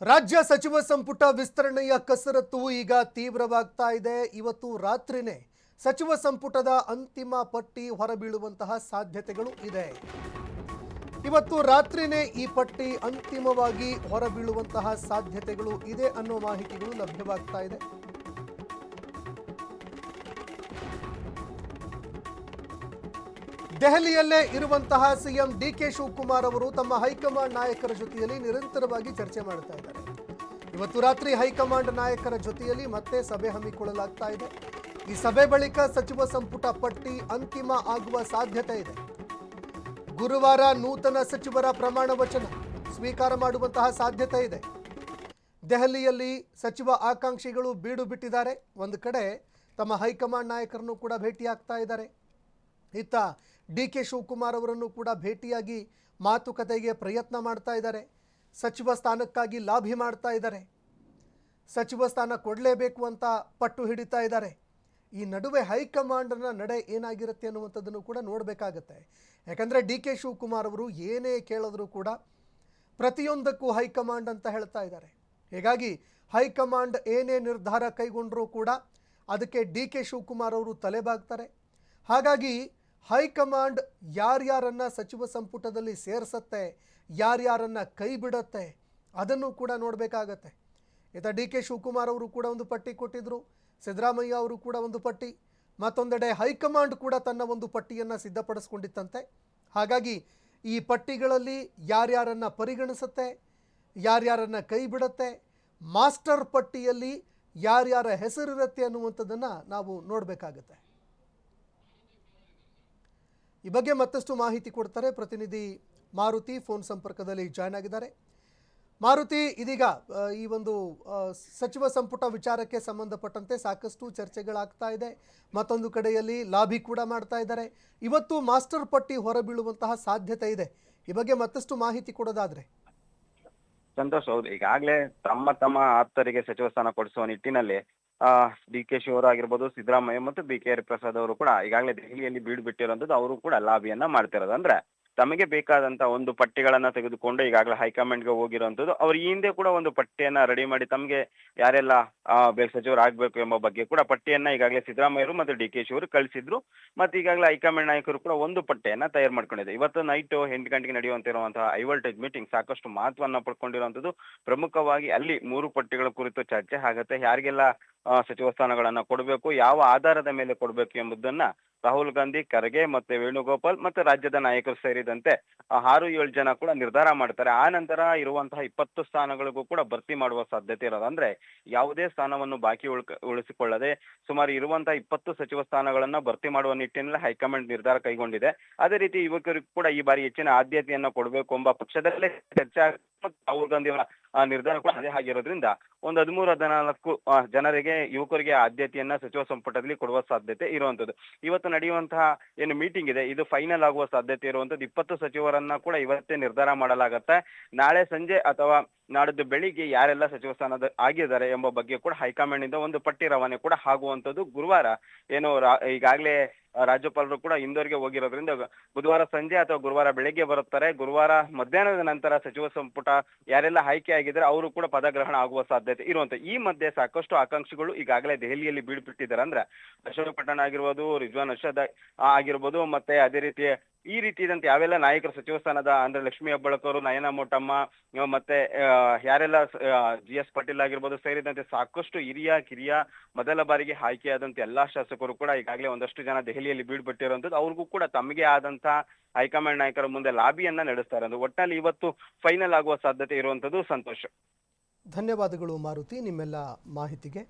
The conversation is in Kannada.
ರಾಜ್ಯ ಸಚಿವ ಸಂಪುಟ ವಿಸ್ತರಣೆಯ ಕಸರತ್ತು ಈಗ ತೀವ್ರವಾಗ್ತಾ ಇದೆ. ಇವತ್ತು ರಾತ್ರಿನೇ ಸಚಿವ ಸಂಪುಟದ ಅಂತಿಮ ಪಟ್ಟಿ ಹೊರಬೀಳುವಂತಹ ಸಾಧ್ಯತೆಗಳು ಇದೆ. ಇವತ್ತು ರಾತ್ರಿನೇ ಈ ಪಟ್ಟಿ ಅಂತಿಮವಾಗಿ ಹೊರಬೀಳುವಂತಹ ಸಾಧ್ಯತೆಗಳು ಇದೆ ಅನ್ನೋ ಮಾಹಿತಿಗಳು ಲಭ್ಯವಾಗ್ತಾ ಇದೆ. ದೆಹಲಿಯಲ್ಲೇ ಇರುವಂತಹ ಸಿಎಂ ಡಿಕೆ ಶಿವಕುಮಾರ್ ಅವರು ತಮ್ಮ ಹೈಕಮಾಂಡ್ ನಾಯಕರ ಜೊತೆಯಲ್ಲಿ ನಿರಂತರವಾಗಿ ಚರ್ಚೆ ಮಾಡ್ತಾ ಇದ್ದಾರೆ. ಇವತ್ತು ರಾತ್ರಿ ಹೈಕಮಾಂಡ್ ನಾಯಕರ ಜೊತೆಯಲ್ಲಿ ಮತ್ತೆ ಸಭೆ ಹಮ್ಮಿಕೊಳ್ಳಲಾಗ್ತಾ ಇದೆ. ಈ ಸಭೆ ಬಳಿಕ ಸಚಿವ ಸಂಪುಟ ಪಟ್ಟಿ ಅಂತಿಮ ಆಗುವ ಸಾಧ್ಯತೆ ಇದೆ. ಗುರುವಾರ ನೂತನ ಸಚಿವರ ಪ್ರಮಾಣ ವಚನ ಸ್ವೀಕಾರ ಮಾಡುವಂತಹ ಸಾಧ್ಯತೆ ಇದೆ. ದೆಹಲಿಯಲ್ಲಿ ಸಚಿವ ಆಕಾಂಕ್ಷಿಗಳು ಬೀಡು ಬಿಟ್ಟಿದ್ದಾರೆ. ಒಂದು ಕಡೆ ತಮ್ಮ ಹೈಕಮಾಂಡ್ ನಾಯಕರನ್ನು ಕೂಡ ಭೇಟಿಯಾಗ್ತಾ ಇದ್ದಾರೆ. ಇತ್ತ ಡಿಕೆ ಶಿವಕುಮಾರ್ ಅವರನ್ನು ಕೂಡ ಭೇಟಿಯಾಗಿ ಮಾತುಕತೆಗೆ ಪ್ರಯತ್ನ ಮಾಡ್ತಾ ಇದ್ದಾರೆ. ಸಚಿವ ಸ್ಥಾನಕ್ಕಾಗಿ ಲಾಭಿ ಮಾಡ್ತಾ ಇದ್ದಾರೆ. ಸಚಿವ ಸ್ಥಾನ ಕೊಡಲೇಬೇಕು ಅಂತ ಪಟ್ಟು ಹಿಡಿತಾ ಇದ್ದಾರೆ. ಈ ನಡುವೆ ಹೈಕಮಾಂಡ್ನ ನಡೆ ಏನಾಗಿರುತ್ತೆ ಅನ್ನುವಂಥದ್ದನ್ನು ಕೂಡ ನೋಡಬೇಕಾಗತ್ತೆ. ಯಾಕಂದರೆ ಡಿಕೆ ಶಿವಕುಮಾರ್ ಅವರು ಏನೇ ಕೇಳಿದ್ರು ಕೂಡ ಪ್ರತಿಯೊಂದಕ್ಕೂ ಹೈಕಮಾಂಡ್ ಅಂತ ಹೇಳ್ತಾ ಇದ್ದಾರೆ. ಹೀಗಾಗಿ ಹೈಕಮಾಂಡ್ ಏನೇ ನಿರ್ಧಾರ ಕೈಗೊಂಡರೂ ಕೂಡ ಅದಕ್ಕೆ ಡಿಕೆ ಶಿವಕುಮಾರ್ ಅವರು ತಲೆಬಾಗ್ತಾರೆ. ಹಾಗಾಗಿ ಹೈಕಮಾಂಡ್ ಯಾರ್ಯಾರನ್ನ ಸಚಿವ ಸಂಪುಟದಲ್ಲಿ ಸೇರಿಸತ್ತೆ, ಯಾರ್ಯಾರನ್ನ ಕೈ ಬಿಡತ್ತೆ ಅದನ್ನು ಕೂಡ ನೋಡಬೇಕಾಗತ್ತೆ. ಇತ್ತ ಡಿಕೆ ಶಿವಕುಮಾರ್ ಅವರು ಕೂಡ ಒಂದು ಪಟ್ಟಿ ಕೊಟ್ಟಿದ್ರು, ಸಿದ್ದರಾಮಯ್ಯ ಅವರು ಕೂಡ ಒಂದು ಪಟ್ಟಿ, ಮತ್ತೊಂದೆಡೆ ಹೈಕಮಾಂಡ್ ಕೂಡ ತನ್ನ ಒಂದು ಪಟ್ಟಿಯನ್ನು ಸಿದ್ಧಪಡಿಸ್ಕೊಂಡಿತ್ತಂತೆ. ಹಾಗಾಗಿ ಈ ಪಟ್ಟಿಗಳಲ್ಲಿ ಯಾರ್ಯಾರನ್ನ ಪರಿಗಣಿಸುತ್ತೆ, ಯಾರ್ಯಾರನ್ನ ಕೈ ಬಿಡುತ್ತೆ, ಮಾಸ್ಟರ್ ಪಟ್ಟಿಯಲ್ಲಿ ಯಾರ್ಯಾರ ಹೆಸರಿರುತ್ತೆ ಅನ್ನುವಂಥದ್ದನ್ನು ನಾವು ನೋಡಬೇಕಾಗತ್ತೆ. ಈ ಬಗ್ಗೆ ಮತ್ತಷ್ಟು ಮಾಹಿತಿ ಕೊಡ್ತಾರೆ ಪ್ರತಿನಿಧಿ ಮಾರುತಿ, ಫೋನ್ ಸಂಪರ್ಕದಲ್ಲಿ ಜಾಯ್ನ್ ಆಗಿದ್ದಾರೆ. ಮಾರುತಿ, ಇದೀಗ ಈ ಒಂದು ಸಚಿವ ಸಂಪುಟ ವಿಚಾರಕ್ಕೆ ಸಂಬಂಧಪಟ್ಟಂತೆ ಸಾಕಷ್ಟು ಚರ್ಚೆಗಳಾಗ್ತಾ ಇದೆ. ಮತ್ತೊಂದು ಕಡೆಯಲ್ಲಿ ಲಾಬಿ ಕೂಡ ಮಾಡ್ತಾ ಇದ್ದಾರೆ. ಇವತ್ತು ಮಾಸ್ಟರ್ ಪಟ್ಟಿ ಹೊರಬೀಳುವಂತಹ ಸಾಧ್ಯತೆ ಇದೆ. ಈ ಬಗ್ಗೆ ಮತ್ತಷ್ಟು ಮಾಹಿತಿ ಕೊಡೋದಾದ್ರೆ. ಸಂತೋಷ್, ಹೌದು, ಈಗಾಗಲೇ ತಮ್ಮ ಆಪ್ತರಿಗೆ ಸಚಿವ ಸ್ಥಾನ ಕೊಡಿಸುವ ನಿಟ್ಟಿನಲ್ಲಿ ಡಿ ಕೆ ಶಿವರು ಆಗಿರ್ಬೋದು, ಸಿದ್ದರಾಮಯ್ಯ ಮತ್ತು ಬಿ ಕೆ ಪ್ರಸಾದ್ ಅವರು ಕೂಡ ಈಗಾಗಲೇ ದೆಹಲಿಯಲ್ಲಿ ಬೀಡು ಬಿಟ್ಟಿರುವಂತದ್ದು. ಅವರು ಕೂಡ ಲಾಬಿಯನ್ನ ಮಾಡ್ತಿರೋದು. ಅಂದ್ರೆ ತಮಗೆ ಬೇಕಾದಂತ ಒಂದು ಪಟ್ಟಿಗಳನ್ನ ತೆಗೆದುಕೊಂಡು ಈಗಾಗಲೇ ಹೈಕಮಾಂಡ್ಗೆ ಹೋಗಿರುವಂತದ್ದು. ಅವ್ರು ಈ ಹಿಂದೆ ಕೂಡ ಒಂದು ಪಟ್ಟಿಯನ್ನ ರೆಡಿ ಮಾಡಿ ತಮಗೆ ಯಾರೆಲ್ಲ ಸಚಿವರು ಆಗ್ಬೇಕು ಎಂಬ ಬಗ್ಗೆ ಕೂಡ ಪಟ್ಟಿಯನ್ನ ಈಗಾಗಲೇ ಸಿದ್ದರಾಮಯ್ಯರು ಮತ್ತು ಡಿ ಕೆ ಶಿವರು ಕಳಿಸಿದ್ರು. ಮತ್ತೆ ಈಗಾಗಲೇ ಹೈಕಮಾಂಡ್ ನಾಯಕರು ಕೂಡ ಒಂದು ಪಟ್ಟಿಯನ್ನ ತಯಾರು ಮಾಡ್ಕೊಂಡಿದೆ. ಇವತ್ತು ನೈಟ್ 8 ಗಂಟೆಗೆ ನಡೆಯುವಂತಿರುವಂತಹ ಐವಲ್ಟೇಜ್ ಮೀಟಿಂಗ್ ಸಾಕಷ್ಟು ಮಹತ್ವನ್ನ ಪಡ್ಕೊಂಡಿರುವಂತದ್ದು. ಪ್ರಮುಖವಾಗಿ ಅಲ್ಲಿ 3 ಪಟ್ಟಿಗಳ ಕುರಿತು ಚರ್ಚೆ ಆಗುತ್ತೆ. ಯಾರಿಗೆಲ್ಲ ಸಚಿವ ಸ್ಥಾನಗಳನ್ನ ಕೊಡಬೇಕು, ಯಾವ ಆಧಾರದ ಮೇಲೆ ಕೊಡಬೇಕು ಎಂಬುದನ್ನ ರಾಹುಲ್ ಗಾಂಧಿ, ಖರ್ಗೆ ಮತ್ತೆ ವೇಣುಗೋಪಾಲ್ ಮತ್ತೆ ರಾಜ್ಯದ ನಾಯಕರು ಸೇರಿದಂತೆ 6-7 ಜನ ಕೂಡ ನಿರ್ಧಾರ ಮಾಡ್ತಾರೆ. ಆ ನಂತರ ಇರುವಂತಹ 20 ಸ್ಥಾನಗಳಿಗೂ ಕೂಡ ಭರ್ತಿ ಮಾಡುವ ಸಾಧ್ಯತೆ ಇರೋದು. ಅಂದ್ರೆ ಯಾವುದೇ ಸ್ಥಾನವನ್ನು ಬಾಕಿ ಉಳಿಸಿಕೊಳ್ಳದೆ ಸುಮಾರು ಇರುವಂತಹ 20 ಸಚಿವ ಸ್ಥಾನಗಳನ್ನ ಭರ್ತಿ ಮಾಡುವ ನಿಟ್ಟಿನಲ್ಲಿ ಹೈಕಮಾಂಡ್ ನಿರ್ಧಾರ ಕೈಗೊಂಡಿದೆ. ಅದೇ ರೀತಿ ಯುವಕರಿಗೂ ಕೂಡ ಈ ಬಾರಿ ಹೆಚ್ಚಿನ ಆದ್ಯತೆಯನ್ನ ಕೊಡಬೇಕು ಎಂಬ ಪಕ್ಷದಲ್ಲೇ ಚರ್ಚೆ. ರಾಹುಲ್ ಗಾಂಧಿ ಅವರ ನಿರ್ಧಾರ ಕೂಡ ಅದೇ ಆಗಿರೋದ್ರಿಂದ ಒಂದು 13-14 ಜನರಿಗೆ, ಯುವಕರಿಗೆ ಆದ್ಯತೆಯನ್ನ ಸಚಿವ ಸಂಪುಟದಲ್ಲಿ ಕೊಡುವ ಸಾಧ್ಯತೆ ಇರುವಂತದ್ದು. ಇವತ್ತು ನಡೆಯುವಂತಹ ಏನು ಮೀಟಿಂಗ್ ಇದೆ ಇದು ಫೈನಲ್ ಆಗುವ ಸಾಧ್ಯತೆ ಇರುವಂತದ್ದು. 20 ಸಚಿವರನ್ನ ಕೂಡ ಇವತ್ತೇ ನಿರ್ಧಾರ ಮಾಡಲಾಗತ್ತೆ. ನಾಳೆ ಸಂಜೆ ಅಥವಾ ನಾಡಿದ್ದು ಬೆಳಿಗ್ಗೆ ಯಾರೆಲ್ಲ ಸಚಿವ ಸ್ಥಾನದ ಆಗಿದ್ದಾರೆ ಎಂಬ ಬಗ್ಗೆ ಕೂಡ ಹೈಕಮಾಂಡ್ ಇಂದ ಒಂದು ಪಟ್ಟಿ ರವಾನೆ ಕೂಡ ಆಗುವಂತದ್ದು. ಗುರುವಾರ ಏನು ಈಗಾಗಲೇ ರಾಜ್ಯಪಾಲರು ಕೂಡ ಇಂದೋರ್ಗೆ ಹೋಗಿರೋದ್ರಿಂದ ಬುಧವಾರ ಸಂಜೆ ಅಥವಾ ಗುರುವಾರ ಬೆಳಿಗ್ಗೆ ಬರುತ್ತಾರೆ. ಗುರುವಾರ ಮಧ್ಯಾಹ್ನದ ನಂತರ ಸಚಿವ ಸಂಪುಟ ಯಾರೆಲ್ಲ ಆಯ್ಕೆ ಆಗಿದ್ದಾರೆ ಅವರು ಕೂಡ ಪದಗ್ರಹಣ ಆಗುವ ಸಾಧ್ಯತೆ ಇರುವಂತ. ಈ ಮಧ್ಯೆ ಸಾಕಷ್ಟು ಆಕಾಂಕ್ಷಿಗಳು ಈಗಾಗಲೇ ದೆಹಲಿಯಲ್ಲಿ ಬೀಡು ಬಿಟ್ಟಿದ್ದಾರೆ. ಅಂದ್ರೆ ಅಶೋಕ್ ಪಠಾಣ್ ಆಗಿರ್ಬೋದು, ರಿಜ್ವಾನ್ ಅರ್ಷದ್ ಆಗಿರ್ಬೋದು, ಮತ್ತೆ ಅದೇ ರೀತಿ ಈ ರೀತಿಯಾದಂತೆ ಯಾವೆಲ್ಲ ನಾಯಕರು ಸಚಿವ ಸ್ಥಾನದ ಅಂದ್ರೆ ಲಕ್ಷ್ಮೀ ಹೆಬ್ಬಾಳ್ಕರ್, ನಯನ ಮೋಟಮ್ಮ ಮತ್ತೆ ಯಾರೆಲ್ಲ GS ಪಾಟೀಲ್ ಆಗಿರ್ಬೋದು ಸೇರಿದಂತೆ ಸಾಕಷ್ಟು ಹಿರಿಯ ಕಿರಿಯ ಮೊದಲ ಬಾರಿಗೆ ಆಯ್ಕೆಯಾದಂತೆ ಎಲ್ಲಾ ಶಾಸಕರು ಕೂಡ ಈಗಾಗಲೇ ಒಂದಷ್ಟು ಜನ ದೆಹಲಿಯಲ್ಲಿ ಬೀಡು ಬಿಟ್ಟಿರುವಂತದ್ದು. ಅವ್ರಿಗೂ ಕೂಡ ತಮಗೆ ಆದಂತ ಹೈಕಮಾಂಡ್ ನಾಯಕರ ಮುಂದೆ ಲಾಬಿಯನ್ನ ನಡೆಸ್ತಾರೆ. ಅಂದ್ರೆ ಒಟ್ಟಿನಲ್ಲಿ ಇವತ್ತು ಫೈನಲ್ ಆಗುವ ಸಾಧ್ಯತೆ ಇರುವಂತದ್ದು. ಸಂತೋಷ. ಧನ್ಯವಾದಗಳು ಮಾರುತಿ ನಿಮ್ಮೆಲ್ಲ ಮಾಹಿತಿಗೆ.